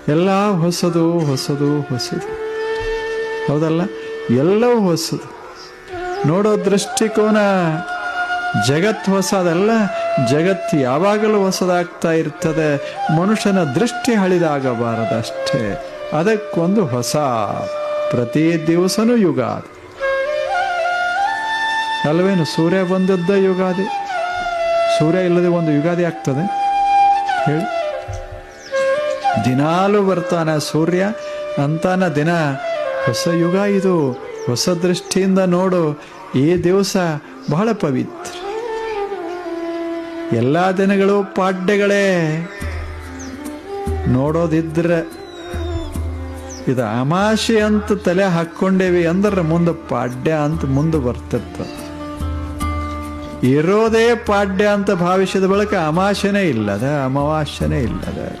ಎಲ್ಲ ಹೊಸದು ಹೊಸದು ಹೊಸದು, ಹೌದಲ್ಲ? ಎಲ್ಲವೂ ಹೊಸದು. ನೋಡೋ ದೃಷ್ಟಿಕೋನ, ಜಗತ್ತು ಹೊಸದಲ್ಲ, ಜಗತ್ತು ಯಾವಾಗಲೂ ಹೊಸದಾಗ್ತಾ ಇರ್ತದೆ. ಮನುಷ್ಯನ ದೃಷ್ಟಿ ಹಳಿದಾಗಬಾರದಷ್ಟೇ. ಅದಕ್ಕೊಂದು ಹೊಸ, ಪ್ರತಿ ದಿವಸನೂ ಯುಗಾದಿ ಅಲ್ವೇನು? ಸೂರ್ಯ ಬಂದದ್ದ ಯುಗಾದಿ. ಸೂರ್ಯ ಇಲ್ಲದೆ ಒಂದು ಯುಗಾದಿ ಆಗ್ತದೆ ಹೇಳಿ? ದಿನಾಲೂ ಬರ್ತಾನ ಸೂರ್ಯ ಅಂತಾನ ದಿನ. ಹೊಸ ಯುಗ ಇದು. ಹೊಸ ದೃಷ್ಟಿಯಿಂದ ನೋಡು. ಈ ದಿವಸ ಬಹಳ ಪವಿತ್ರ. ಎಲ್ಲ ದಿನಗಳು ಪಾಡ್ಯಗಳೇ. ನೋಡೋದಿದ್ರೆ ಇದು ಅಮಾಶೆ ಅಂತ ತಲೆ ಹಾಕ್ಕೊಂಡೇವಿ ಅಂದ್ರೆ ಮುಂದೆ ಪಾಡ್ಯ ಅಂತ ಮುಂದೆ ಬರ್ತಿರ್ತ. ಇರೋದೇ ಪಾಡ್ಯ ಅಂತ ಭಾವಿಸಿದ ಬಳಿಕ ಅಮಾಶೆನೇ ಇಲ್ಲದ, ಅಮಾವಾಸ್ಯನೇ ಇಲ್ಲದ.